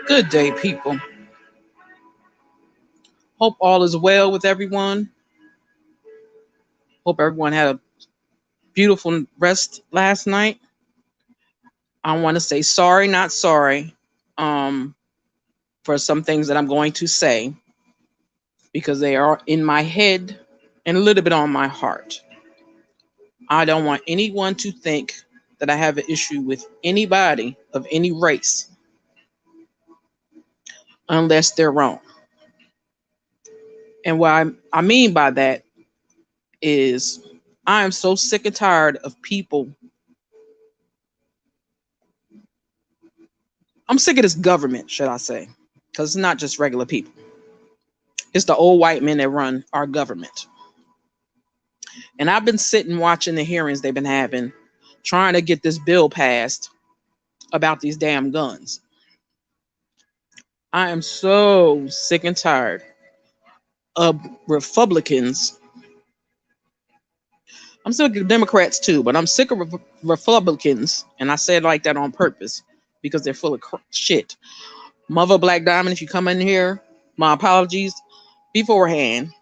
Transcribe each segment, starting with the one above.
Good day, people. Hope all is well with everyone. Hope everyone had a beautiful rest last night. I want to say sorry, not sorry, um, for some things that I'm going to say because they are in my head and a little bit on my heart. I don't want anyone to think that I have an issue with anybody of any race unless they're wrong. And what I mean by that is I am so sick and tired of people. I'm sick of this government, should I say, because it's not just regular people. It's the old white men that run our government. And I've been sitting watching the hearings they've been having, trying to get this bill passed about these damn guns. I am so sick and tired of Republicans. I'm sick of Democrats too, but I'm sick of Republicans, and I say it like that on purpose because they're full of shit. Mother Black Diamond, if you come in here, my apologies beforehand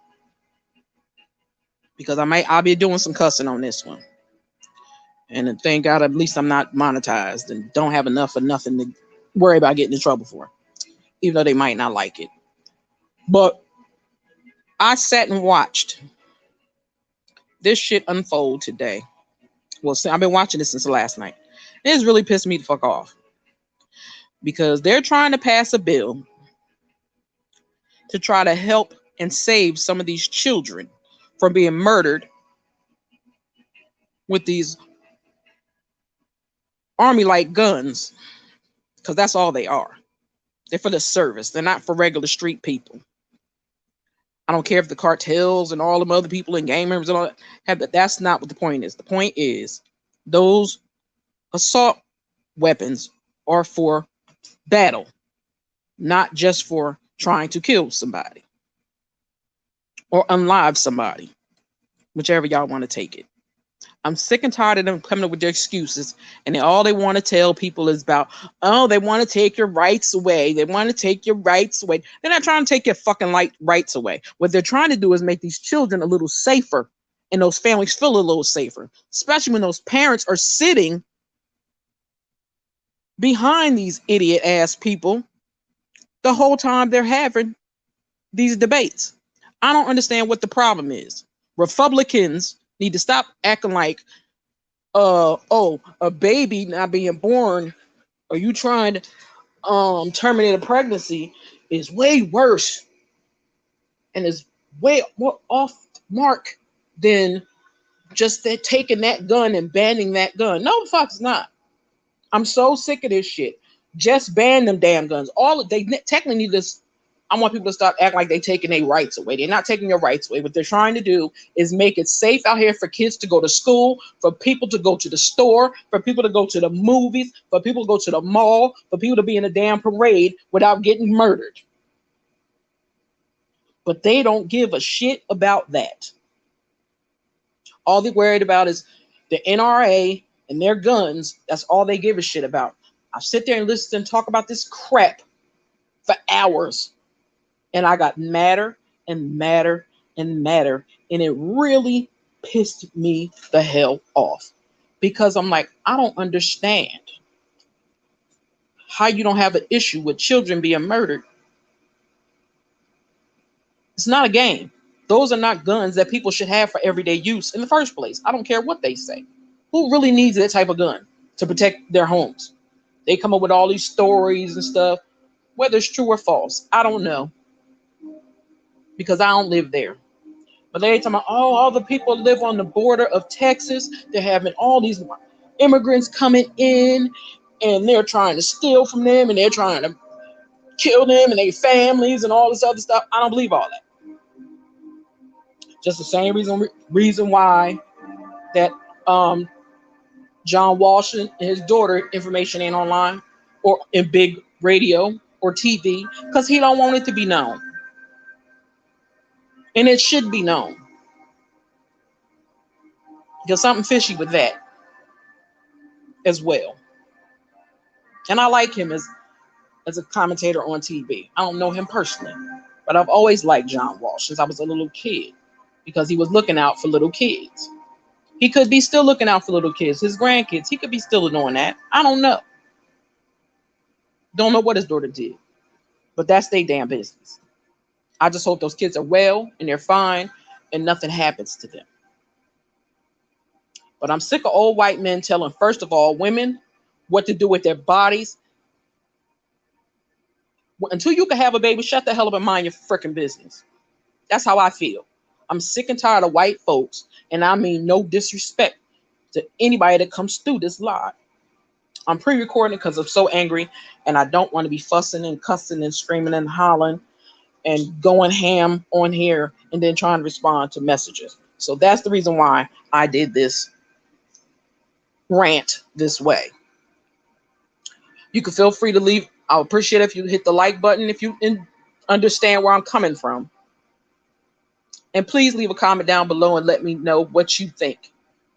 because I'll be doing some cussing on this one. And thank God at least I'm not monetized and don't have enough of nothing to worry about getting in trouble for, even though they might not like it. But I sat and watched this shit unfold today. Well, I've been watching this since last night. It's really pissed me the fuck off because they're trying to pass a bill to try to help and save some of these children from being murdered with these army-like guns, because that's all they are. They're for the service. They're not for regular street people. I don't care if the cartels and all them other people and gang members and all that have that. That's not what the point is. The point is those assault weapons are for battle, not just for trying to kill somebody or unlive somebody, whichever y'all want to take it. I'm sick and tired of them coming up with their excuses, and all they want to tell people is about, oh, they want to take your rights away. They want to take your rights away. They're not trying to take your fucking rights away. What they're trying to do is make these children a little safer, and those families feel a little safer, especially when those parents are sitting behind these idiot ass people the whole time they're having these debates. I don't understand what the problem is. Republicans need to stop acting like, a baby not being born, or you trying to terminate a pregnancy is way worse and is way more off mark than just that taking that gun and banning that gun. No, the fuck it's not. I'm so sick of this shit. Just ban them damn guns. All they technically need this. I want people to stop acting like they're taking their rights away. They're not taking your rights away. What they're trying to do is make it safe out here for kids to go to school, for people to go to the store, for people to go to the movies, for people to go to the mall, for people to be in a damn parade without getting murdered. But they don't give a shit about that. All they're worried about is the NRA and their guns. That's all they give a shit about. I sit there and listen and talk about this crap for hours. And I got madder and madder and madder. And it really pissed me the hell off. Because I'm like, I don't understand how you don't have an issue with children being murdered. It's not a game. Those are not guns that people should have for everyday use in the first place. I don't care what they say. Who really needs that type of gun to protect their homes? They come up with all these stories and stuff. Whether it's true or false, I don't know. Because I don't live there. But they talking about, oh, all the people live on the border of Texas. They're having all these immigrants coming in, and they're trying to steal from them, and they're trying to kill them and their families and all this other stuff. I don't believe all that. Just the same reason why that John Walsh and his daughter information ain't online or in big radio or TV, because he don't want it to be known. And it should be known. There's something fishy with that as well. And I like him as as a commentator on TV. I don't know him personally, but I've always liked John Walsh since I was a little kid because he was looking out for little kids. He could be still looking out for little kids, his grandkids. He could be still doing that. I don't know. Don't know what his daughter did, but that's their damn business. I just hope those kids are well and they're fine and nothing happens to them. But I'm sick of old white men telling, first of all, women what to do with their bodies. Until you can have a baby, shut the hell up and mind your freaking business. That's how I feel. I'm sick and tired of white folks, and I mean no disrespect to anybody that comes through this live. I'm pre-recording because I'm so angry, and I don't want to be fussing and cussing and screaming and hollering and going ham on here and then trying to respond to messages. So that's the reason why I did this rant this way. You can feel free to leave. I'll appreciate it if you hit the like button if you understand where I'm coming from. And please leave a comment down below and let me know what you think.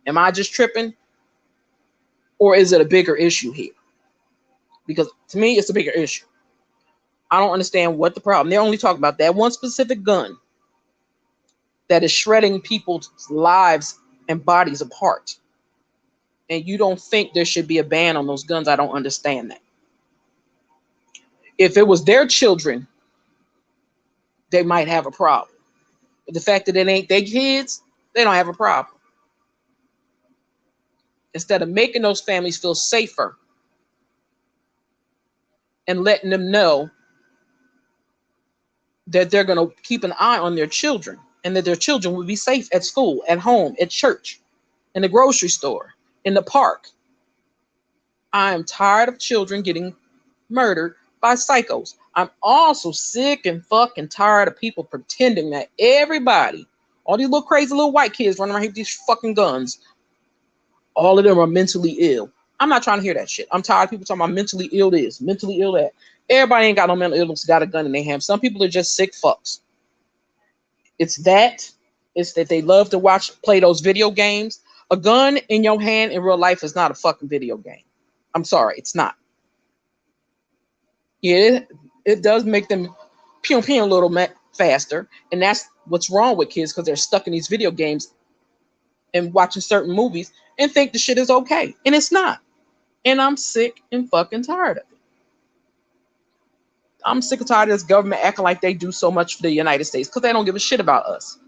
Am I just tripping? Or is it a bigger issue here? Because to me, it's a bigger issue. I don't understand what the problem. They're only talking about that one specific gun that is shredding people's lives and bodies apart. And you don't think there should be a ban on those guns. I don't understand that. If it was their children, they might have a problem. But the fact that it ain't their kids, they don't have a problem. Instead of making those families feel safer and letting them know that they're going to keep an eye on their children and that their children will be safe at school, at home, at church, in the grocery store, in the park. I am tired of children getting murdered by psychos. I'm also sick and fucking tired of people pretending that everybody, all these little crazy little white kids running around here with these fucking guns, all of them are mentally ill. I'm not trying to hear that shit. I'm tired of people talking about mentally ill this, mentally ill that. Everybody ain't got no mental illness, got a gun in their hand. Some people are just sick fucks. It's that they love to play those video games. A gun in your hand in real life is not a fucking video game. I'm sorry, it's not. Yeah, it does make them pew pew a little faster, and that's what's wrong with kids because they're stuck in these video games and watching certain movies and think the shit is okay, and it's not. And I'm sick and fucking tired of it. I'm sick and tired of this government acting like they do so much for the United States because they don't give a shit about us.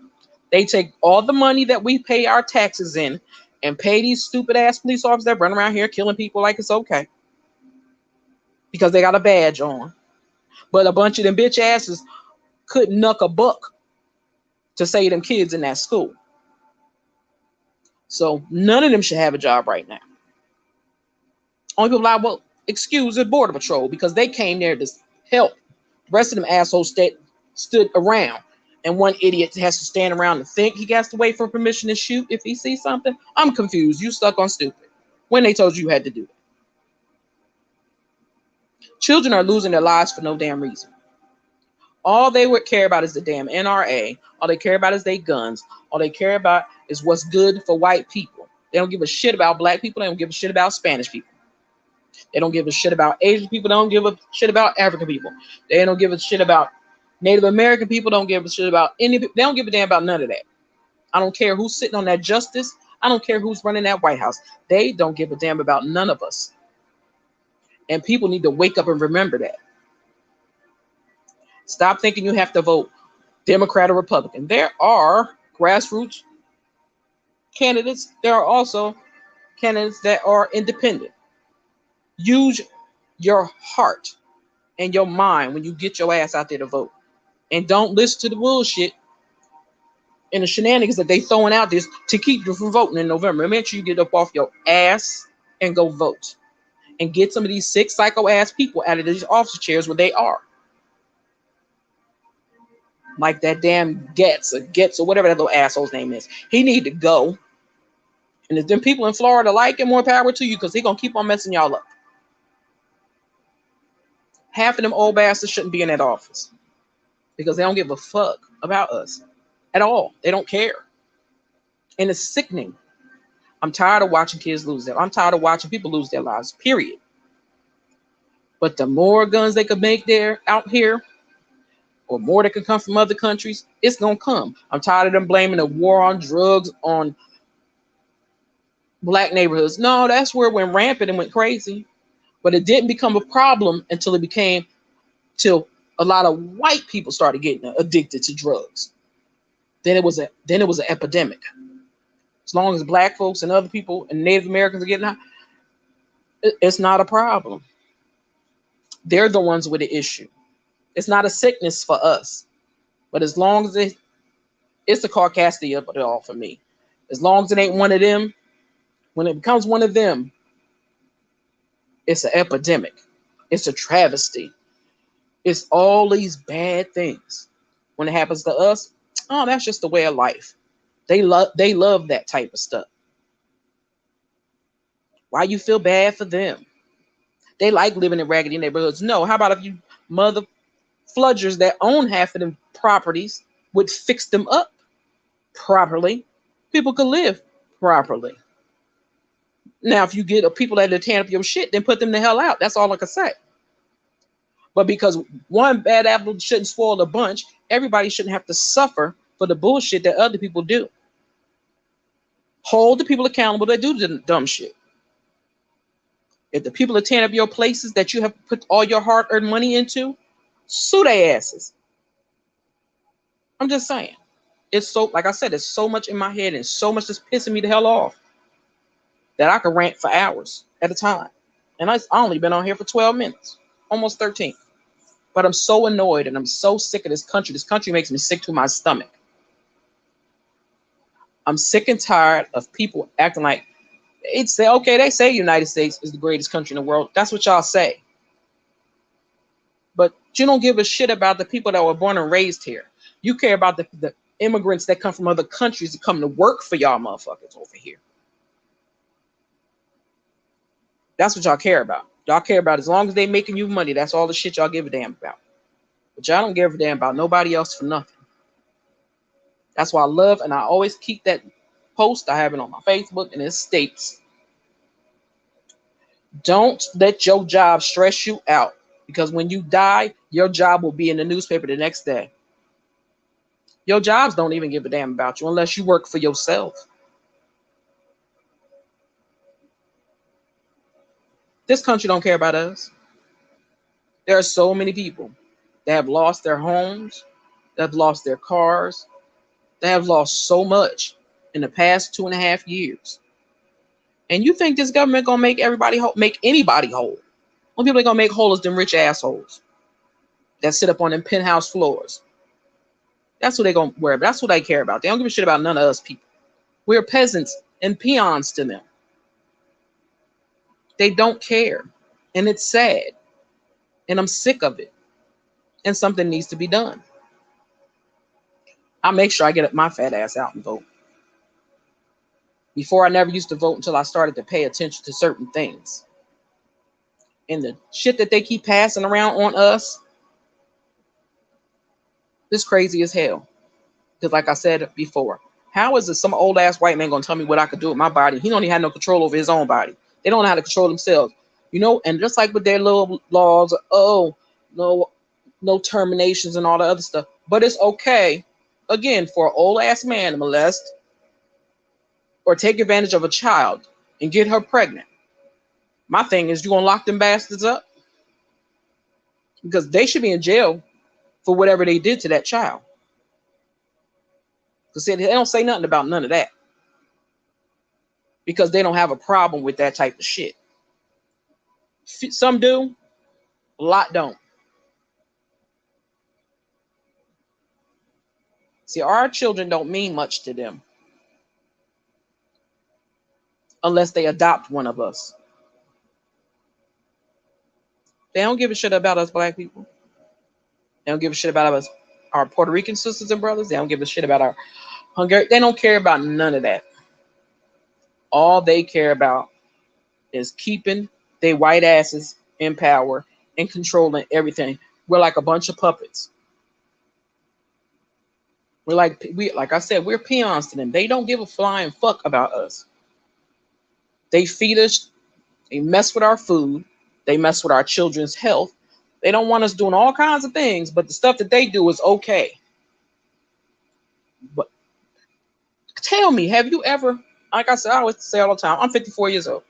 They take all the money that we pay our taxes in and pay these stupid ass police officers that run around here killing people like it's okay because they got a badge on. But a bunch of them bitch asses couldn't knuck a buck to save them kids in that school. So none of them should have a job right now. Only people like, well, excuse the Border Patrol because they came there to help. The rest of them assholes stood around. And one idiot has to stand around and think he has to wait for permission to shoot if he sees something. I'm confused. You stuck on stupid when they told you had to do it. Children are losing their lives for no damn reason. All they would care about is the damn NRA. All they care about is their guns. All they care about is what's good for white people. They don't give a shit about black people. They don't give a shit about Spanish people. They don't give a shit about Asian people. They don't give a shit about African people. They don't give a shit about Native American people. Don't give a shit about any. They don't give a damn about none of that. I don't care who's sitting on that justice. I don't care who's running that White House. They don't give a damn about none of us. And people need to wake up and remember that. Stop thinking you have to vote Democrat or Republican. There are grassroots candidates. There are also candidates that are independent. Use your heart and your mind when you get your ass out there to vote. And don't listen to the bullshit and the shenanigans that they throwing out there to keep you from voting in November. Make sure you get up off your ass and go vote. And get some of these sick psycho ass people out of these officer chairs where they are. Like that damn Getz or whatever that little asshole's name is. He need to go. And if them people in Florida like him, more power to you because he gonna keep on messing y'all up. Half of them old bastards shouldn't be in that office because they don't give a fuck about us at all. They don't care. And it's sickening. I'm tired of watching kids lose their lives. I'm tired of watching people lose their lives, period. But the more guns they could make there out here, or more that could come from other countries, it's gonna come. I'm tired of them blaming the war on drugs on black neighborhoods. No, that's where it went rampant and went crazy. But it didn't become a problem until it became till a lot of white people started getting addicted to drugs. Then it was an epidemic. As long as black folks and other people and Native Americans are getting high, it's not a problem. They're the ones with the issue. It's not a sickness for us. But as long as it's the caucasity of it all for me. As long as it ain't one of them, when it becomes one of them, it's an epidemic. It's a travesty. It's all these bad things. When it happens to us, oh, that's just the way of life. They love that type of stuff. Why you feel bad for them? They like living in raggedy neighborhoods. No, how about if you mother fludgers that own half of them properties would fix them up properly? People could live properly. Now, if you get people that are tearing up your shit, then put them the hell out. That's all I can say. But because one bad apple shouldn't spoil a bunch, everybody shouldn't have to suffer for the bullshit that other people do. Hold the people accountable that do the dumb shit. If the people are tearing up your places that you have put all your hard-earned money into, sue their asses. I'm just saying. It's so, like I said, it's so much in my head and so much that's pissing me the hell off that I could rant for hours at a time. And I've only been on here for 12 minutes, almost 13. But I'm so annoyed and I'm so sick of this country. This country makes me sick to my stomach. I'm sick and tired of people acting like they'd say, okay, they say United States is the greatest country in the world. That's what y'all say. But you don't give a shit about the people that were born and raised here. You care about the immigrants that come from other countries to come to work for y'all motherfuckers over here. That's what y'all care about. Y'all care about as long as they making you money. That's all the shit y'all give a damn about. But y'all don't give a damn about nobody else for nothing. That's why I love, and I always keep that post. I have it on my Facebook, and it states, don't let your job stress you out, because when you die, your job will be in the newspaper the next day. Your jobs don't even give a damn about you unless you work for yourself. This country don't care about us. There are so many people that have lost their homes, that have lost their cars, that have lost so much in the past 2.5 years. And you think this government gonna make everybody whole, make anybody whole? Only people they gonna make whole is them rich assholes that sit up on them penthouse floors. That's what they gonna worry about. That's what they care about. They don't give a shit about none of us people. We're peasants and peons to them. They don't care. And it's sad. And I'm sick of it. And something needs to be done. I'll make sure I get my fat ass out and vote. Before, I never used to vote until I started to pay attention to certain things. And the shit that they keep passing around on us is crazy as hell. Because like I said before, how is it some old ass white man gonna tell me what I could do with my body? He don't even have no control over his own body. They don't know how to control themselves. You know, and just like with their little laws, oh, no terminations and all the other stuff. But it's okay, again, for an old ass man to molest or take advantage of a child and get her pregnant. My thing is, you gonna lock them bastards up? Because they should be in jail for whatever they did to that child. Because they don't say nothing about none of that. Because they don't have a problem with that type of shit. Some do, a lot don't. See, our children don't mean much to them unless they adopt one of us. They don't give a shit about us black people. They don't give a shit about us, our Puerto Rican sisters and brothers. They don't give a shit about our Hungarian. They don't care about none of that. All they care about is keeping their white asses in power and controlling everything. We're like a bunch of puppets. Like I said, we're peons to them. They don't give a flying fuck about us. They feed us, they mess with our food, They mess with our children's health. They don't want us doing all kinds of things, but the stuff that they do is okay. But tell me, have you ever, like I said, I always say all the time, I'm 54 years old.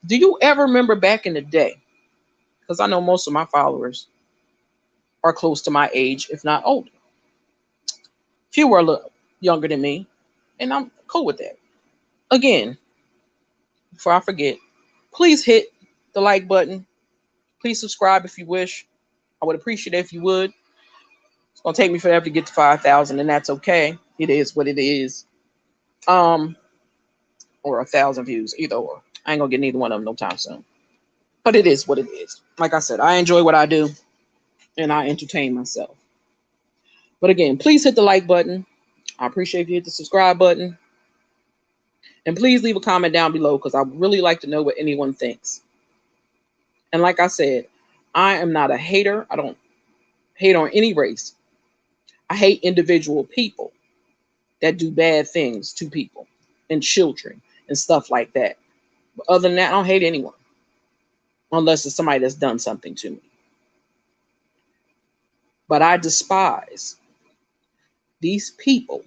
Do you ever remember back in the day? Because I know most of my followers are close to my age, if not older. Few are a little younger than me, and I'm cool with that. Again, before I forget, please hit the like button. Please subscribe if you wish. I would appreciate it if you would. It's gonna take me forever to get to 5,000, and that's okay. It is what it is. Or 1,000 views, either or. I ain't gonna get neither one of them no time soon. But it is what it is. Like I said, I enjoy what I do, and I entertain myself. But again, please hit the like button. I appreciate if you hit the subscribe button. And please leave a comment down below because I really like to know what anyone thinks. And like I said, I am not a hater. I don't hate on any race. I hate individual people that do bad things to people and children and stuff like that. But other than that, I don't hate anyone unless it's somebody that's done something to me. But I despise these people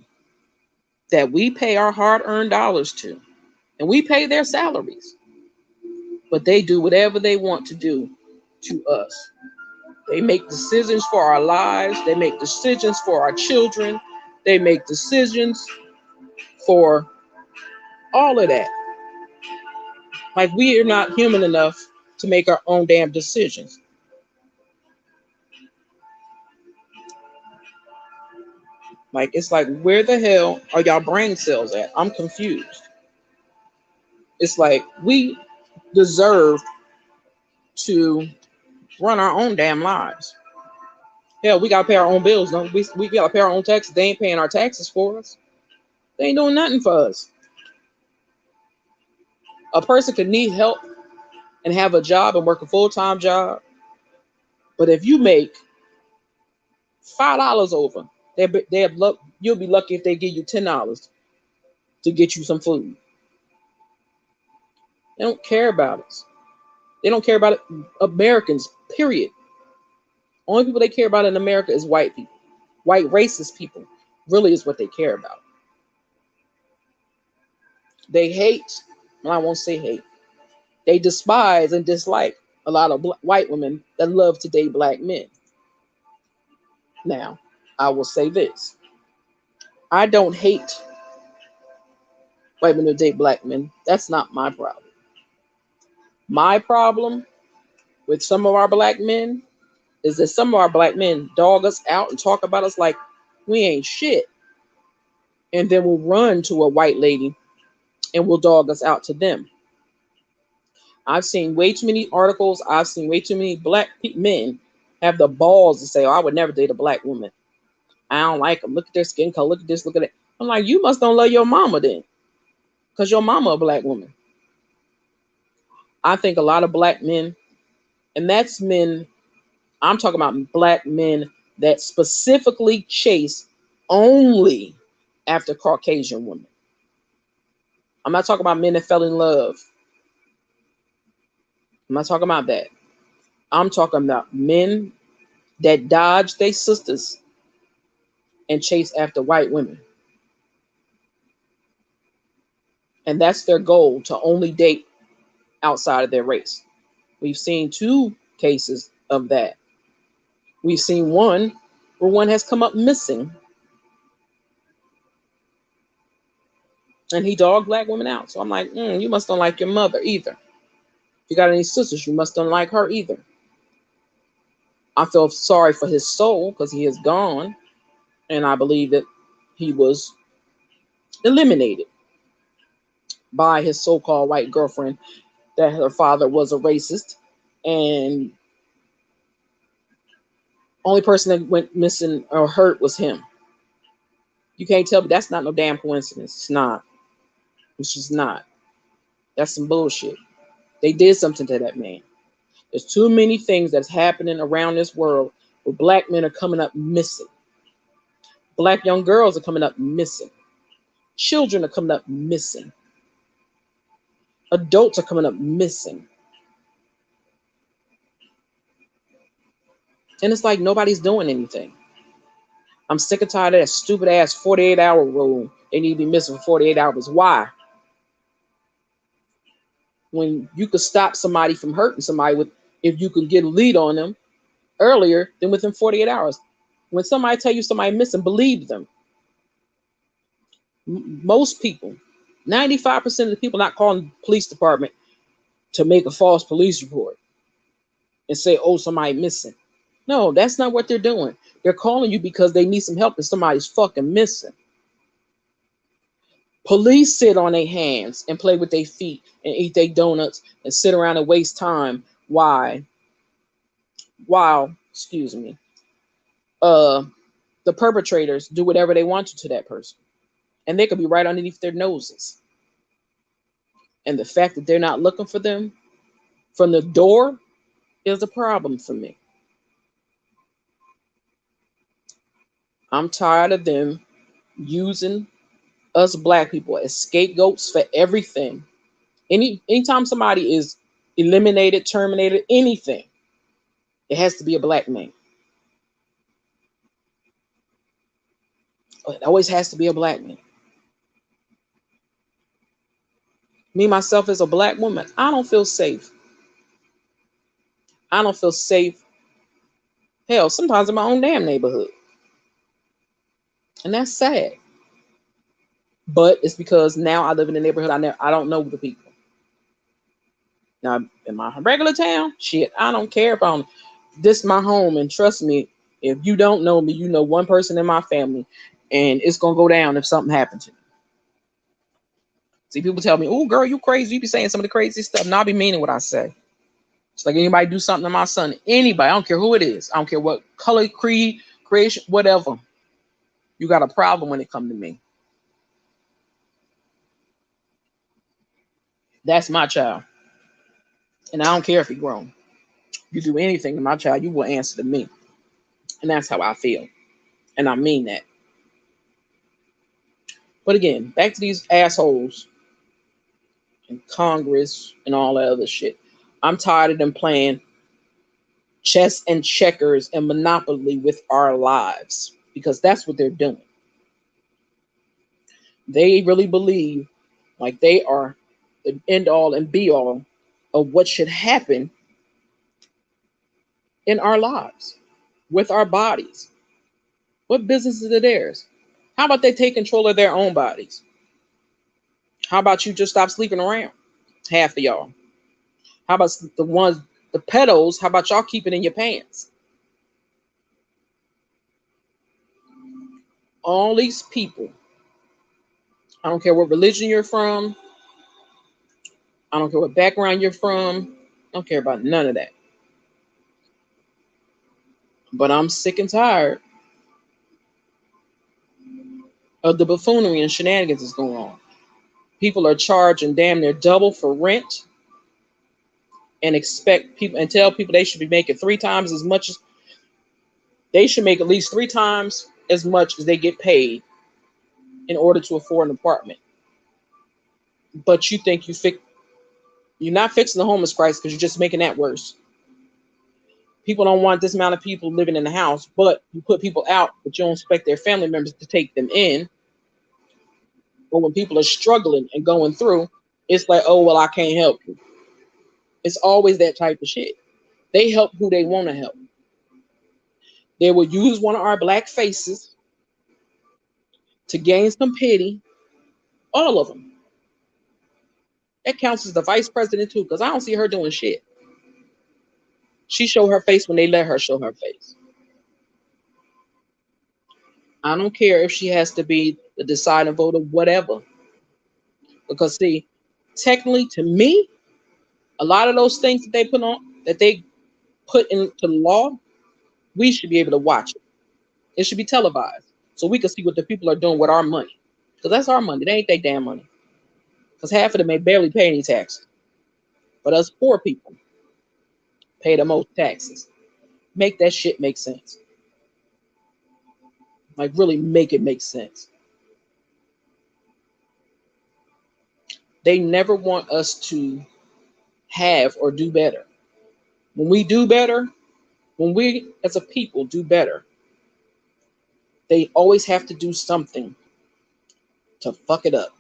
that we pay our hard-earned dollars to, and we pay their salaries, but they do whatever they want to do to us. They make decisions for our lives. They make decisions for our children. They make decisions for all of that. Like we are not human enough to make our own damn decisions. Like, it's like, where the hell are y'all brain cells at? I'm confused. It's like we deserve to run our own damn lives. Hell, we got to pay our own bills. Don't we? We got to pay our own taxes. They ain't paying our taxes for us. They ain't doing nothing for us. A person could need help and have a job and work a full-time job. But if you make $5 over, you'll be lucky if they give you $10 to get you some food. They don't care about us. They don't care about it. Americans, period. Only people they care about in America is white people. White racist people really is what they care about. They hate, well, I won't say hate. They despise and dislike a lot of white women that love to date black men. Now, I will say this. I don't hate white men who date black men. That's not my problem. My problem with some of our black men is that some of our black men dog us out and talk about us like we ain't shit. And then we'll run to a white lady and we'll dog us out to them. I've seen way too many articles. I've seen way too many black men have the balls to say, oh, I would never date a black woman. I don't like them. Look at their skin color. Look at this. Look at that. I'm like, you must don't love your mama then. Because your mama a black woman. I think a lot of black men, and that's men, I'm talking about black men that specifically chase only after Caucasian women. I'm not talking about men that fell in love. I'm not talking about that. I'm talking about men that dodge their sisters and chase after white women. And that's their goal, to only date outside of their race. We've seen 2 cases of that. We've seen one where one has come up missing. And he dogged black women out. So I'm like, you must don't like your mother either. If you got any sisters, you must don't like her either. I feel sorry for his soul because he is gone. And I believe that he was eliminated by his so-called white girlfriend, that her father was a racist. And only person that went missing or hurt was him. You can't tell me that's not no damn coincidence. It's not. It's just not. That's some bullshit. They did something to that man. There's too many things that's happening around this world where black men are coming up missing. Black young girls are coming up missing. Children are coming up missing. Adults are coming up missing. And it's like nobody's doing anything. I'm sick and tired of that stupid ass 48-hour rule. They need to be missing for 48 hours. Why? When you could stop somebody from hurting somebody with, if you could get a lead on them earlier than within 48 hours. When somebody tell you somebody missing, believe them. Most people, 95% of the people not calling the police department to make a false police report and say, oh, somebody missing. No, that's not what they're doing. They're calling you because they need some help and somebody's fucking missing. Police sit on their hands and play with their feet and eat their donuts and sit around and waste time. Why? While, excuse me, the perpetrators do whatever they want to that person. And they could be right underneath their noses. And the fact that they're not looking for them from the door is a problem for me. I'm tired of them using us black people as scapegoats for everything. Anytime somebody is eliminated, terminated, anything, it has to be a black man. It always has to be a black man. Me, myself, as a black woman, I don't feel safe. I don't feel safe. Hell, sometimes in my own damn neighborhood. And that's sad. But it's because now I live in a neighborhood I don't know the people. Now, in my regular town, shit, I don't care if I'm this my home. And trust me, if you don't know me, you know one person in my family, and it's gonna go down if something happens to me. See, people tell me, "Oh, girl, you crazy. You be saying some of the crazy stuff." And I'll be meaning what I say. It's like anybody do something to my son, anybody, I don't care who it is. I don't care what color, creed, creation, whatever. You got a problem when it comes to me. That's my child. And I don't care if he's grown. You do anything to my child, you will answer to me. And that's how I feel. And I mean that. But again, back to these assholes in Congress and all that other shit. I'm tired of them playing chess and checkers and Monopoly with our lives, because that's what they're doing. They really believe like they are the end all and be all of what should happen in our lives with our bodies. What business is it theirs? How about they take control of their own bodies? How about you just stop sleeping around? Half of y'all. How about the pedos? How about y'all keep it in your pants? All these people, I don't care what religion you're from, I don't care what background you're from, I don't care about none of that. But I'm sick and tired of the buffoonery and shenanigans that's going on. People are charging damn near double for rent and expect people and tell people they should be making 3 times as much as they should make, at least 3 times as much as they get paid in order to afford an apartment. But you think you're not fixing the homeless crisis because you're just making that worse. People don't want this amount of people living in the house, but you put people out, but you don't expect their family members to take them in. But when people are struggling and going through, it's like, oh, well, I can't help you. It's always that type of shit. They help who they want to help. They will use one of our black faces to gain some pity. All of them. That counts as the vice president too, because I don't see her doing shit. She show her face when they let her show her face. I don't care if she has to be the deciding voter, whatever. Because see, technically to me, a lot of those things that they put into law, we should be able to watch it. It should be televised. So we can see what the people are doing with our money. Because that's our money. That ain't their damn money. Because half of them may barely pay any taxes. But us poor people pay the most taxes. Make that shit make sense. Like really make it make sense. They never want us to have or do better. When we do better, When we as a people do better, they always have to do something to fuck it up.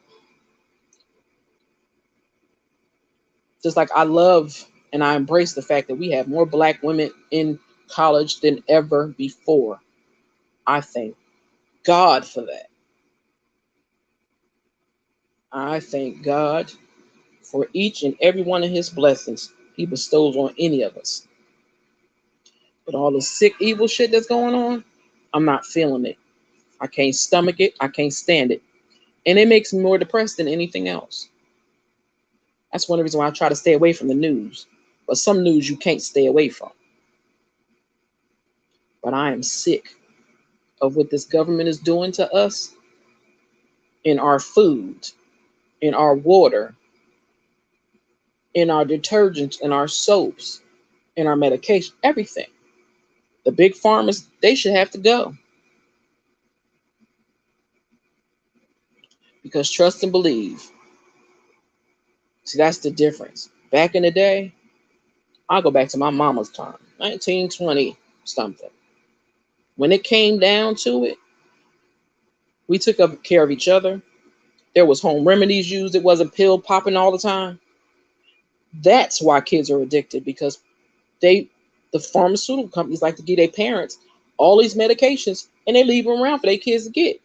Just like I love and I embrace the fact that we have more black women in college than ever before. I thank God for that. I thank God for each and every one of his blessings he bestows on any of us. But all the sick, evil shit that's going on, I'm not feeling it. I can't stomach it. I can't stand it. And it makes me more depressed than anything else. That's one of the reasons why I try to stay away from the news. But some news you can't stay away from. But I am sick of what this government is doing to us in our food, in our water, in our detergents, in our soaps, in our medication, everything. The big pharmas, they should have to go. Because trust and believe. See, that's the difference. Back in the day, I'll go back to my mama's time, 1920 something. When it came down to it, we took up care of each other. There was home remedies used. It wasn't pill popping all the time. That's why kids are addicted, because the pharmaceutical companies like to give their parents all these medications and they leave them around for their kids to get.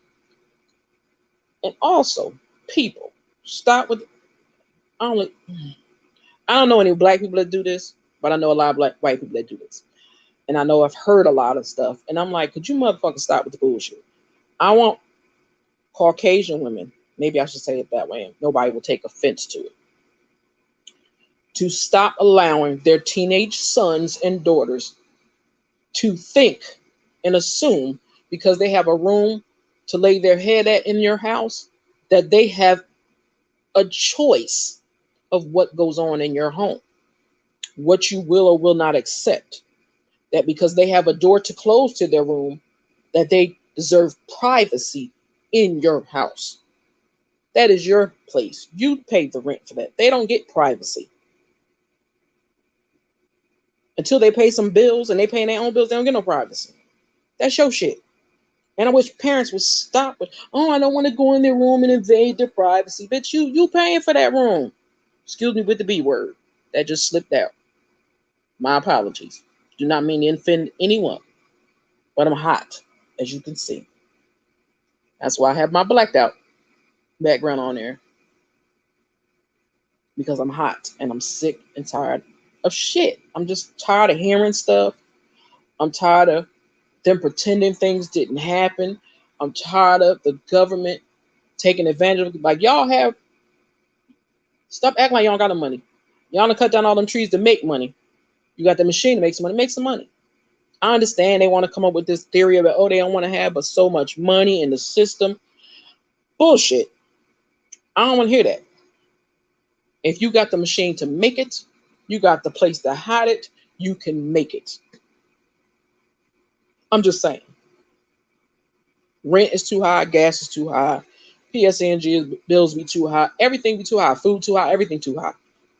And also, people, stop with, I don't know any black people that do this, but I know a lot of white people that do this. And I know I've heard a lot of stuff. And I'm like, could you motherfuckers stop with the bullshit? I want Caucasian women, maybe I should say it that way, and nobody will take offense to it, to stop allowing their teenage sons and daughters to think and assume because they have a room to lay their head at in your house that they have a choice of what goes on in your home, what you will or will not accept. That because they have a door to close to their room, that they deserve privacy in your house. That is your place. You pay the rent for that. They don't get privacy. Until they pay some bills and they pay their own bills, they don't get no privacy. That's your shit. And I wish parents would stop with, oh, I don't want to go in their room and invade their privacy. Bitch, you paying for that room. Excuse me with the B word. That just slipped out. My apologies. Do not mean to offend anyone. But I'm hot, as you can see. That's why I have my blacked out background on there. Because I'm hot and I'm sick and tired of shit. I'm just tired of hearing stuff. I'm tired of them pretending things didn't happen. I'm tired of the government taking advantage of it. Like, y'all have, stop acting like y'all got no money. Y'all done cut down all them trees to make money. You got the machine to make some money. Make some money. I understand they want to come up with this theory about, oh, they don't want to have but so much money in the system. Bullshit. I don't want to hear that. If you got the machine to make it, you got the place to hide it, you can make it. I'm just saying. Rent is too high, gas is too high, PSNG bills be too high, everything be too high, food too high, everything too high.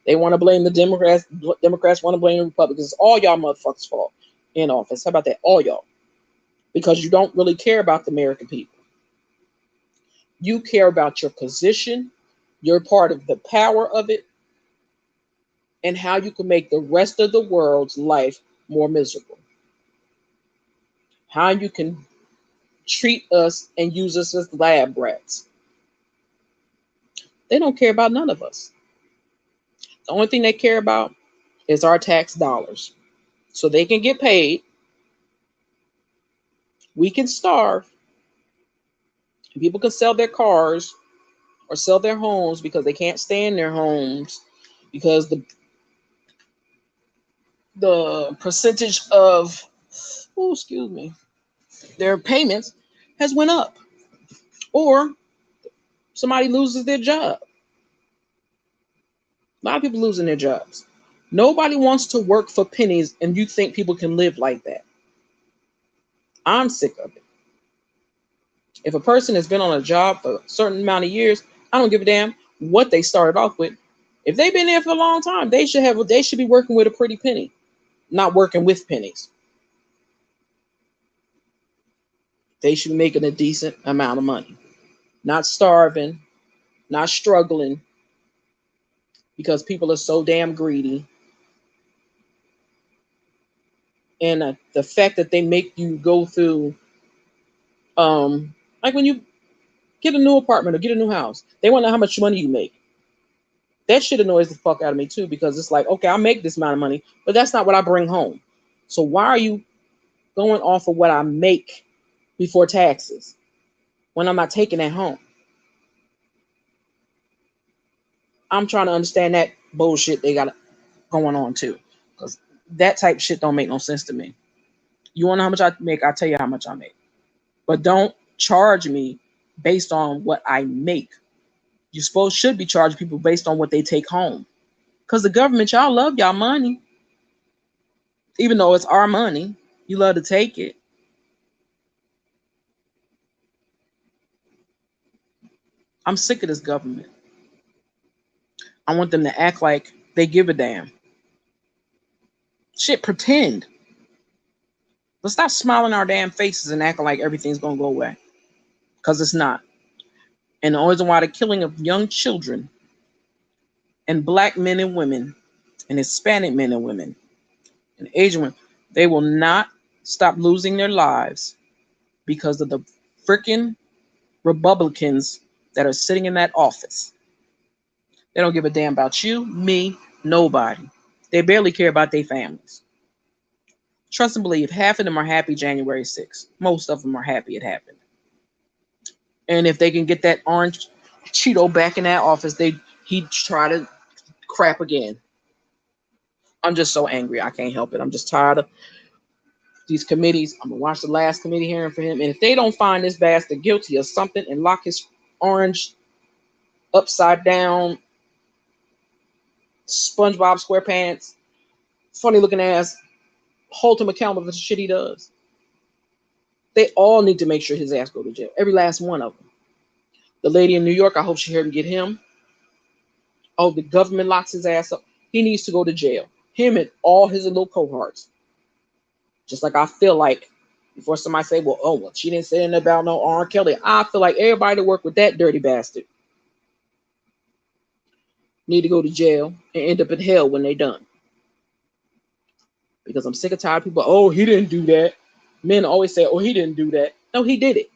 They want to blame the Democrats. Democrats want to blame the Republicans. It's all y'all motherfuckers' fault in office. How about that? All y'all. Because you don't really care about the American people. You care about your position. You're part of the power of it. And how you can make the rest of the world's life more miserable. How you can treat us and use us as lab rats. They don't care about none of us. The only thing they care about is our tax dollars. So they can get paid. We can starve. People can sell their cars or sell their homes because they can't stay in their homes because the percentage of, their payments has went up. Or somebody loses their job. A lot of people losing their jobs. Nobody wants to work for pennies, and you think people can live like that. I'm sick of it. If a person has been on a job for a certain amount of years, I don't give a damn what they started off with. If they've been there for a long time, they should be working with a pretty penny, not working with pennies. They should be making a decent amount of money, not starving, not struggling, because people are so damn greedy. And the fact that they make you go through, like when you get a new apartment or get a new house, they want to know how much money you make. That shit annoys the fuck out of me too, because it's like, okay, I make this amount of money, but that's not what I bring home. So why are you going off of what I make before taxes when I'm not taking that home? I'm trying to understand that bullshit they got going on too, because that type of shit don't make no sense to me. You want to know how much I make? I'll tell you how much I make, but don't charge me based on what I make. You should be charging people based on what they take home, because the government, y'all love y'all money, even though it's our money. You love to take it. I'm sick of this government. I want them to act like they give a damn. Shit, pretend. Let's stop smiling our damn faces and acting like everything's gonna go away, because it's not. And the only reason why the killing of young children and black men and women and Hispanic men and women and Asian women, they will not stop losing their lives because of the freaking Republicans that are sitting in that office. They don't give a damn about you, me, nobody. They barely care about their families. Trust and believe, half of them are happy January 6th. Most of them are happy it happened. And if they can get that orange Cheeto back in that office, he'd try to crap again. I'm just so angry. I can't help it. I'm just tired of these committees. I'm going to watch the last committee hearing for him. And if they don't find this bastard guilty of something and lock his orange upside down SpongeBob SquarePants, funny looking ass, hold him accountable for the shit he does. They all need to make sure his ass go to jail. Every last one of them. The lady in New York, I hope she heard him get him. Oh, the government locks his ass up. He needs to go to jail. Him and all his little cohorts. Just like I feel like, before somebody say, well, she didn't say anything about no R. Kelly. I feel like everybody that worked with that dirty bastard need to go to jail and end up in hell when they're done. Because I'm sick of tired of people, oh, he didn't do that. Men always say, oh, he didn't do that. No, he did it.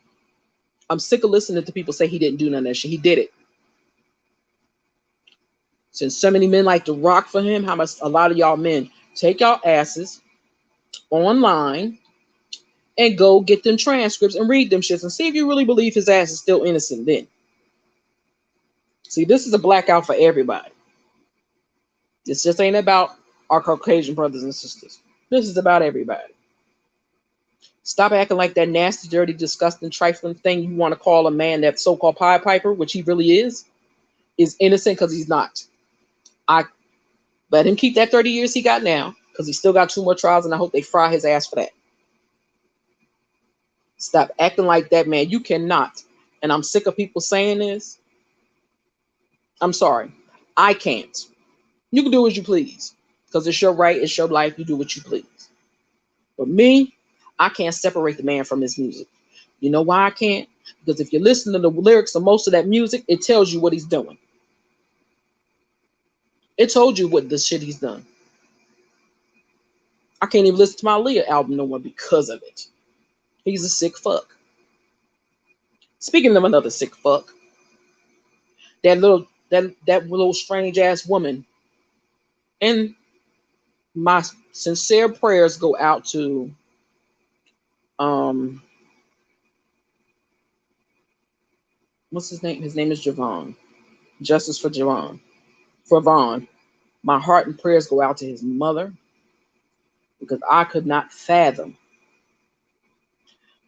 I'm sick of listening to people say he didn't do none of that shit. He did it. Since so many men like to rock for him, how much a lot of y'all men take y'all asses online and go get them transcripts and read them shits and see if you really believe his ass is still innocent then. See, this is a blackout for everybody. This just ain't about our Caucasian brothers and sisters. This is about everybody. Stop acting like that nasty, dirty, disgusting, trifling thing you want to call a man, that so-called Pied Piper, which he really is innocent, because he's not. I let him keep that 30 years he got now, because he still got 2 more trials, and I hope they fry his ass for that. Stop acting like that, man. You cannot. And I'm sick of people saying this. I'm sorry. I can't. You can do as you please, because it's your right, it's your life. You do what you please. But me, I can't separate the man from his music. You know why I can't? Because if you listen to the lyrics of most of that music, it tells you what he's doing. It told you what the shit he's done. I can't even listen to my Leah album no more because of it. He's a sick fuck. Speaking of another sick fuck, that little strange ass woman. And my sincere prayers go out to what's his name? His name is Javon. Justice for Javon. For Vaughn. My heart and prayers go out to his mother, because I could not fathom.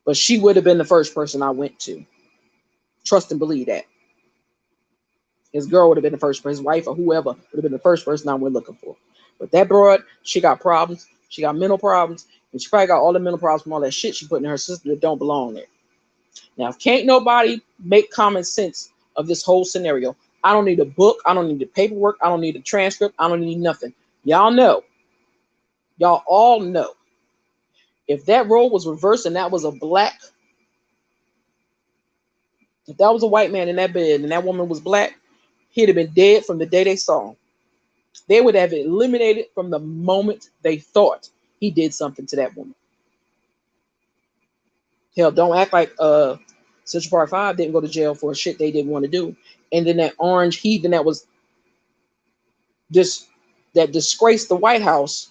But she would have been the first person I went to. Trust and believe that. His girl would have been the first person, his wife or whoever would have been the first person I went looking for. But that broad, she got problems. She got mental problems. And she probably got all the mental problems from all that shit she put in her system that don't belong there. Now, if can't nobody make common sense of this whole scenario, I don't need a book. I don't need the paperwork. I don't need a transcript. I don't need nothing. Y'all know. Y'all all know. If that role was reversed and that was a black If that was a white man in that bed and that woman was black, he'd have been dead from the day they saw him. They would have eliminated from the moment they thought he did something to that woman. Hell, don't act like Central Park 5 didn't go to jail for shit they didn't want to do. And then that orange heathen that was that disgraced the White House,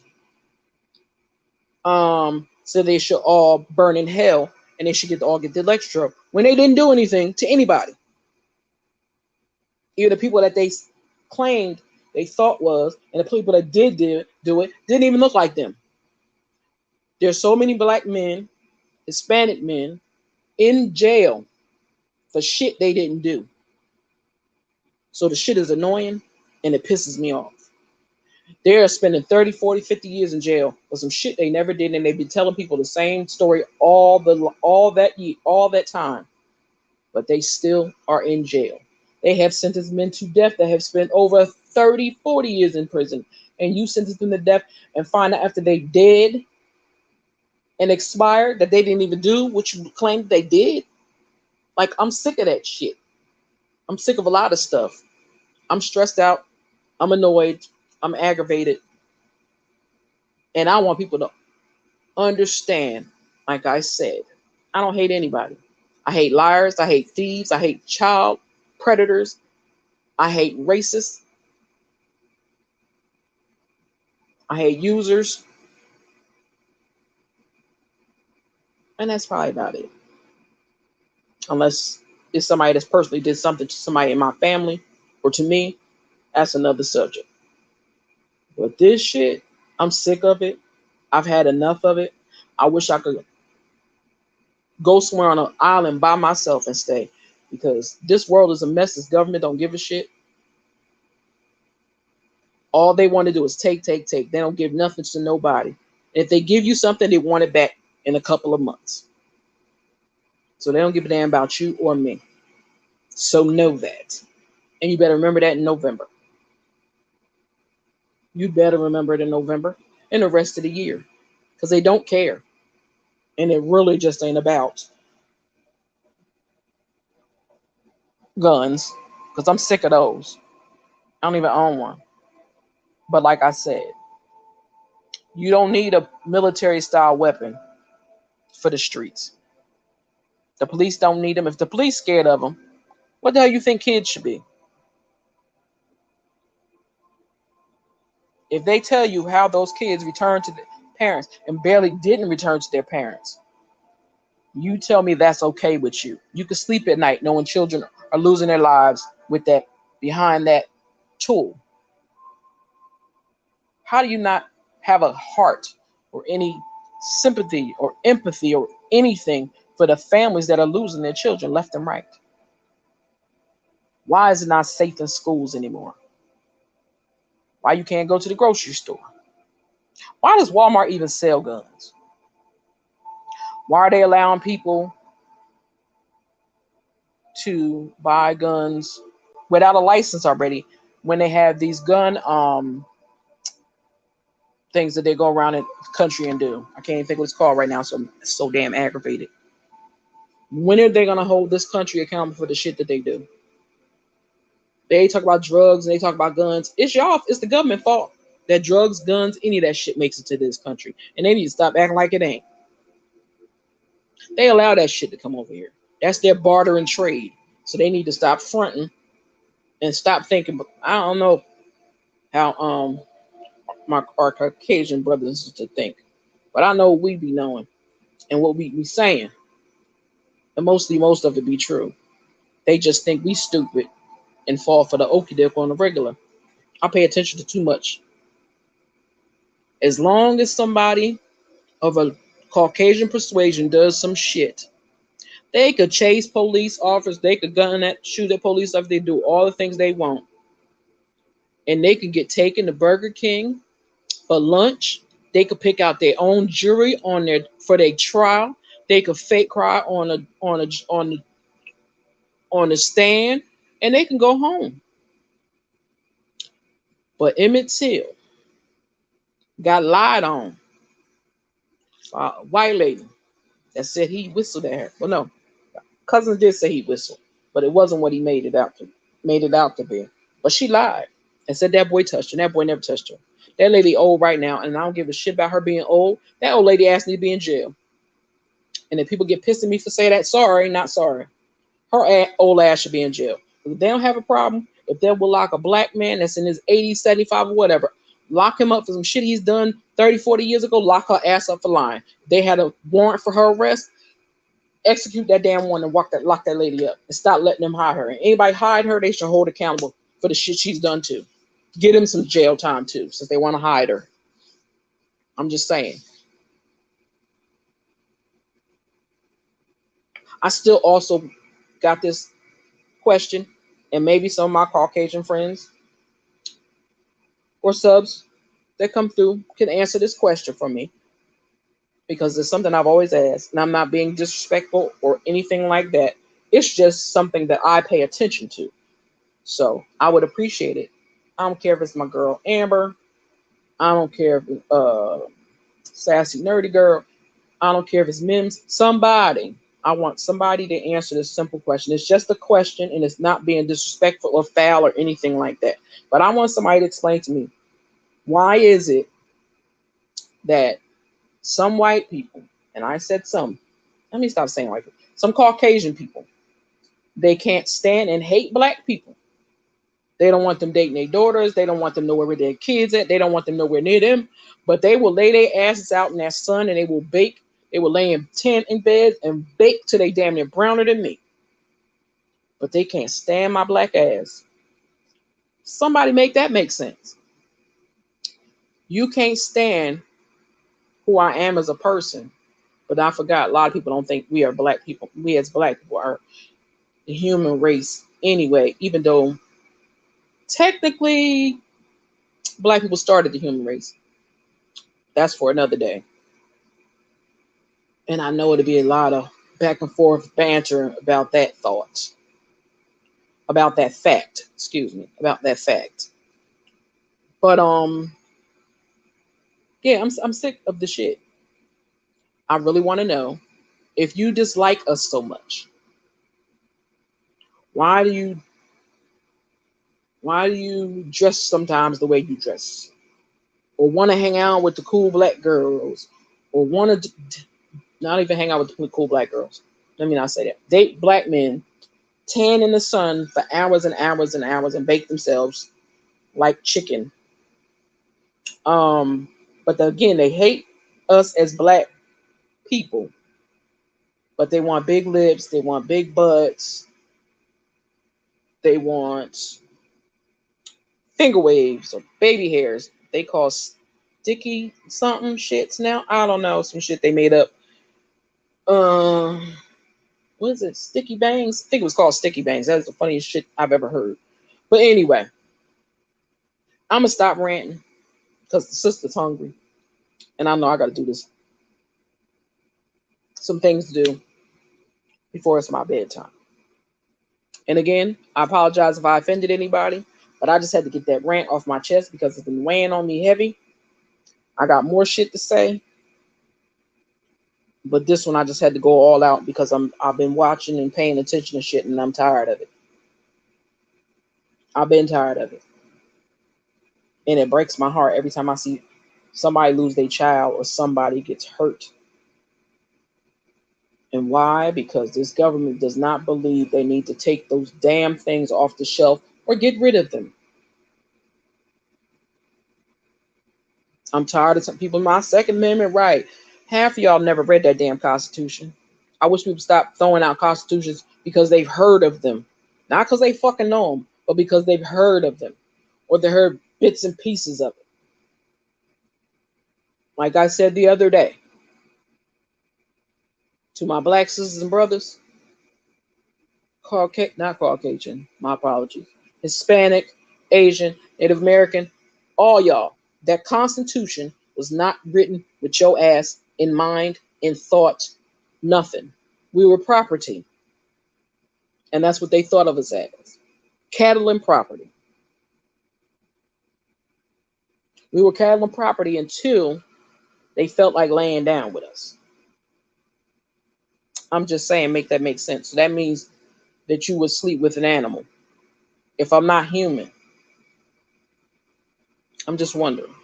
so they should all burn in hell and they should all get the electro when they didn't do anything to anybody. Even the people that they claimed they thought was, and the people that did do it didn't even look like them. There's so many black men, Hispanic men in jail for shit they didn't do. So the shit is annoying and it pisses me off. They're spending 30, 40, 50 years in jail for some shit they never did, and they've been telling people the same story all that time. But they still are in jail. They have sentenced men to death that have spent over 30, 40 years in prison. And you sentence them to death and find out after they dead and expired that they didn't even do what you claimed they did. Like, I'm sick of that shit. I'm sick of a lot of stuff. I'm stressed out. I'm annoyed. I'm aggravated. And I want people to understand, like I said, I don't hate anybody. I hate liars. I hate thieves. I hate child predators. I hate racists. I hate users. And that's probably about it. Unless it's somebody that's personally did something to somebody in my family or to me, that's another subject. But this shit, I'm sick of it. I've had enough of it. I wish I could go somewhere on an island by myself and stay, because this world is a mess. This government don't give a shit. All they want to do is take. They don't give nothing to nobody. If they give you something, they want it back in a couple of months. So they don't give a damn about you or me. So know that. And you better remember that in November. You better remember it in November and the rest of the year, because they don't care. And it really just ain't about guns, because I'm sick of those. I don't even own one. But like I said, you don't need a military style weapon for the streets. The police don't need them. If the police scared of them, what the hell you think kids should be? If they tell you how those kids returned to their parents and barely didn't return to their parents, you tell me that's okay with you. You can sleep at night knowing children are losing their lives with that, behind that tool. How do you not have a heart or any sympathy or empathy or anything for the families that are losing their children left and right? Why is it not safe in schools anymore? Why you can't go to the grocery store? Why does Walmart even sell guns? Why are they allowing people to buy guns without a license already when they have these gun things that they go around the country and do? I can't even think what it's called right now, so I'm so damn aggravated. When are they gonna hold this country accountable for the shit that they do? They talk about drugs and they talk about guns. It's the government fault that drugs, guns, any of that shit makes it to this country. And they need to stop acting like it ain't. They allow that shit to come over here. That's their barter and trade. So they need to stop fronting and stop thinking. I don't know how our Caucasian brothers to think, but I know what we be knowing and what we be saying. And most of it be true. They just think we stupid and fall for the okie doke on the regular. I pay attention to too much. As long as somebody of a Caucasian persuasion does some shit, they could chase police officers, they could shoot at police officers, they do all the things they want. And they could get taken to Burger King for lunch. They could pick out their own jury for their trial. They could fake cry on the stand, and they can go home. But Emmett Till got lied on by a white lady that said he whistled at her. Well, no, Cousins did say he whistled. but it wasn't what he made it out to be. But she lied and said that boy touched her. And that boy never touched her. That lady old right now, and I don't give a shit about her being old. That old lady asked me to be in jail. And if people get pissed at me for saying that, sorry, not sorry. Her old ass should be in jail. If they don't have a problem, if they will lock a black man that's in his 80s, 75, or whatever, lock him up for some shit he's done 30, 40 years ago, lock her ass up for lying. They had a warrant for her arrest, execute that damn warrant and lock that lady up and stop letting them hide her. And anybody hide her, they should hold accountable for the shit she's done too. Get him some jail time too, since they want to hide her. I'm just saying. I still also got this question, and maybe some of my Caucasian friends or subs that come through can answer this question for me, because it's something I've always asked, and I'm not being disrespectful or anything like that. It's just something that I pay attention to. So I would appreciate it. I don't care if it's my girl Amber. I don't care if it's Sassy Nerdy Girl. I don't care if it's Mims. Somebody. I want somebody to answer this simple question. It's just a question, and it's not being disrespectful or foul or anything like that. But I want somebody to explain to me, why is it that some white people, and I said some, let me stop saying white people, some Caucasian people, they can't stand and hate black people. They don't want them dating their daughters. They don't want them nowhere where their kids at. They don't want them nowhere near them. But they will lay their asses out in that sun, and they will bake. They will lay in tent in bed and bake till they damn near browner than me. But they can't stand my black ass. Somebody make that make sense. You can't stand who I am as a person. But I forgot, a lot of people don't think we are black people. We as black people are the human race anyway, even though technically black people started the human race. That's for another day. And I know it'll be a lot of back and forth banter about that thought. About that fact. Excuse me. About that fact. But yeah, I'm sick of the shit. I really want to know, if you dislike us so much, why do you dress sometimes the way you dress? Or want to hang out with the cool black girls? Or want to not even hang out with the cool black girls? Let me not say that. Date black men, tan in the sun for hours and hours and hours, and bake themselves like chicken. But again, they hate us as black people. But they want big lips, they want big butts, they want finger waves or baby hairs. They call sticky something shits now. I don't know, some shit they made up. What is it? Sticky bangs? I think it was called sticky bangs. That is the funniest shit I've ever heard. But anyway, I'm gonna stop ranting because the sister's hungry, and I know I gotta do this. Some things to do before it's my bedtime. And again, I apologize if I offended anybody, but I just had to get that rant off my chest because it's been weighing on me heavy. I got more shit to say, but this one I just had to go all out because I've been watching and paying attention to shit, and I'm tired of it. I've been tired of it. And it breaks my heart every time I see somebody lose their child or somebody gets hurt. And why? Because this government does not believe they need to take those damn things off the shelf or get rid of them. I'm tired of some people. My Second Amendment right. Half of y'all never read that damn Constitution. I wish people stop throwing out constitutions because they've heard of them. Not because they fucking know them, but because they've heard of them. Or they heard bits and pieces of it. Like I said the other day, to my black sisters and brothers, not Caucasian, my apologies, Hispanic, Asian, Native American, all y'all, that Constitution was not written with your ass in mind, in thought, nothing. We were property. And that's what they thought of us as. Cattle and property. We were cattle and property until they felt like laying down with us. I'm just saying, make that make sense. So that means that you would sleep with an animal if I'm not human? I'm just wondering.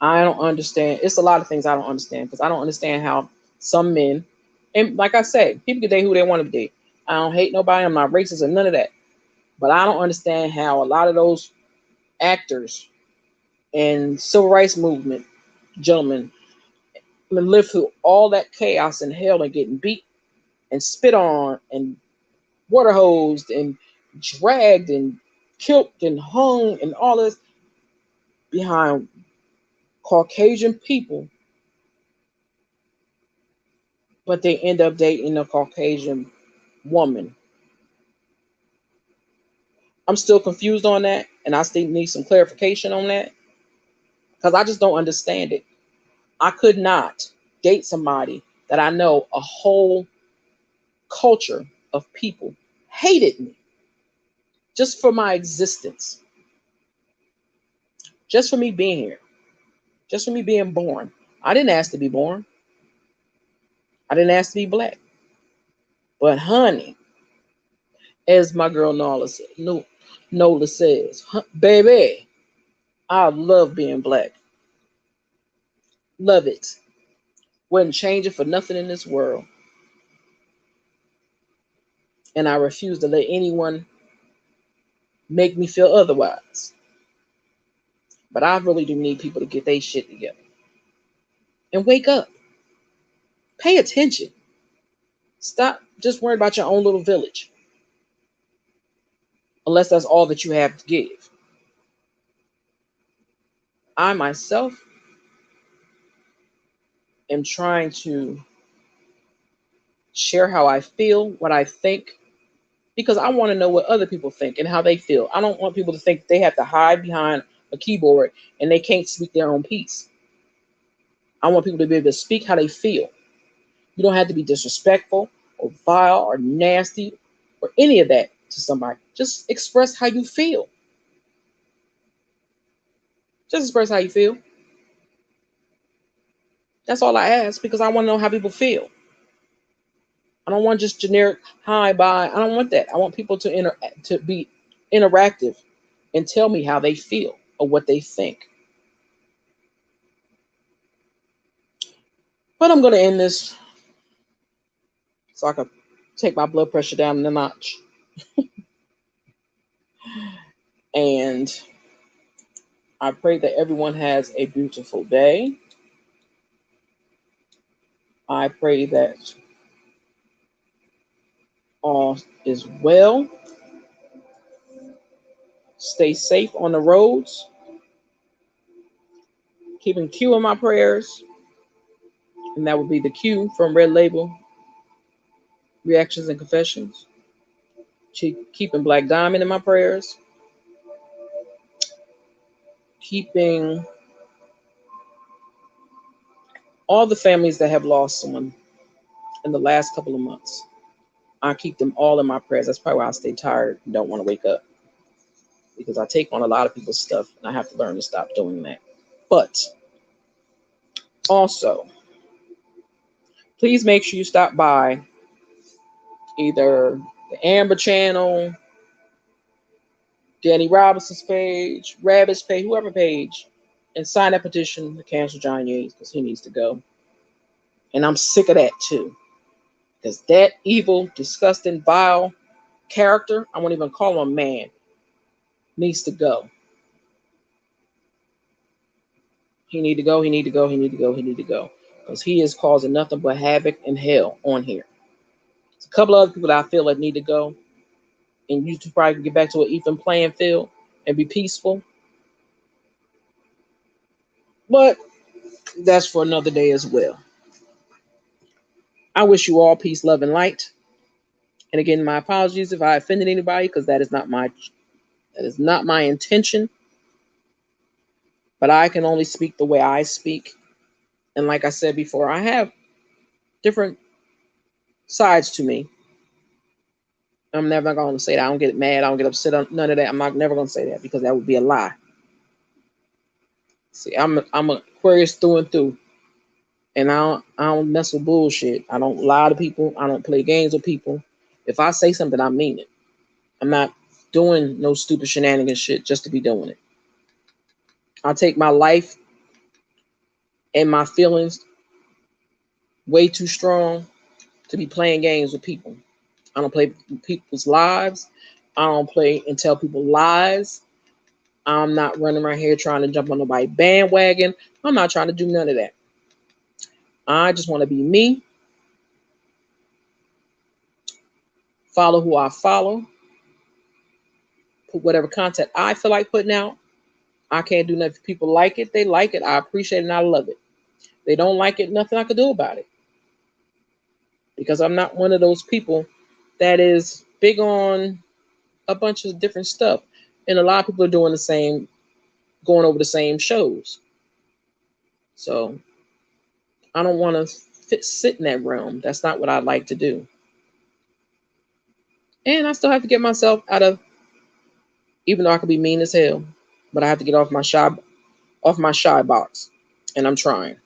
I don't understand. It's a lot of things I don't understand, because I don't understand how some men, and like I say, people can date who they want to date. I don't hate nobody. I'm not racist or none of that. But I don't understand how a lot of those actors and civil rights movement gentlemen live through all that chaos and hell and getting beat and spit on and water hosed and dragged and killed and hung and all this behind Caucasian people, but they end up dating a Caucasian woman. I'm still confused on that, and I still need some clarification on that, because I just don't understand it. I could not date somebody that I know a whole culture of people hated me just for my existence, just for me being here, just for me being born. I didn't ask to be born. I didn't ask to be black. But honey, as my girl Nola says, baby, I love being black. Love it. Wouldn't change it for nothing in this world. And I refuse to let anyone make me feel otherwise. But I really do need people to get their shit together and wake up. Pay attention. Stop just worrying about your own little village, unless that's all that you have to give. I myself am trying to share how I feel, what I think, because I want to know what other people think and how they feel. I don't want people to think they have to hide behind a keyboard and they can't speak their own piece. I want people to be able to speak how they feel. You don't have to be disrespectful or vile or nasty or any of that to somebody. Just express how you feel. Just express how you feel. That's all I ask, because I want to know how people feel. I don't want just generic hi, bye. I don't want that. I want people to be interactive and tell me how they feel or what they think. But I'm going to end this so I can take my blood pressure down a notch. And I pray that everyone has a beautiful day. I pray that all is well. Stay safe on the roads. Keeping Q in my prayers. And that would be the Q from Red Label Reactions and Confessions. Keeping Black Diamond in my prayers. Keeping all the families that have lost someone in the last couple of months. I keep them all in my prayers. That's probably why I stay tired and don't want to wake up, because I take on a lot of people's stuff and I have to learn to stop doing that. But also, please make sure you stop by either the Amber channel, Danny Robinson's page, Rabbit's page, whoever page, and sign that petition to cancel John Yates, because he needs to go. And I'm sick of that too. Because that evil, disgusting, vile character, I won't even call him a man, needs to go. He need to go, he need to go, he need to go, he need to go. Because he is causing nothing but havoc and hell on here. There's a couple other people that I feel that need to go. And you two probably can get back to an even playing field and be peaceful. But that's for another day as well. I wish you all peace, love, and light. And again, my apologies if I offended anybody, because that is not my intention. But I can only speak the way I speak. And like I said before, I have different sides to me. I'm never going to say that. I don't get mad. I don't get upset on none of that. I'm never going to say that, because that would be a lie. See, I'm Aquarius through and through. And I don't mess with bullshit. I don't lie to people. I don't play games with people. If I say something, I mean it. I'm not doing no stupid shenanigans shit just to be doing it. I take my life and my feelings way too strong to be playing games with people. I don't play people's lives. I don't play and tell people lies. I'm not running around here trying to jump on nobody's bandwagon. I'm not trying to do none of that. I just want to be me, follow who I follow, put whatever content I feel like putting out. I can't do nothing. If people like it, they like it. I appreciate it and I love it. They don't like it, nothing I could do about it. Because I'm not one of those people that is big on a bunch of different stuff. And a lot of people are doing the same, going over the same shows. So I don't want to sit in that realm. That's not what I like to do. And I still have to get myself out of, even though I could be mean as hell, but I have to get off my shy box. And I'm trying.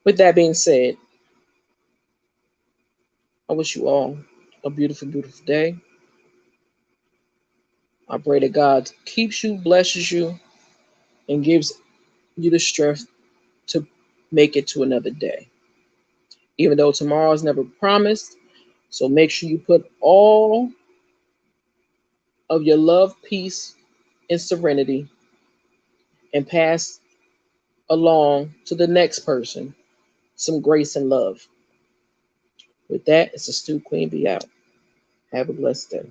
With that being said, I wish you all a beautiful, beautiful day. I pray that God keeps you, blesses you, and gives you the strength to make it to another day. Even though tomorrow is never promised, so make sure you put all of your love, peace, and serenity and pass along to the next person some grace and love. With that, it's Astute Queen. Be out. Have a blessed day.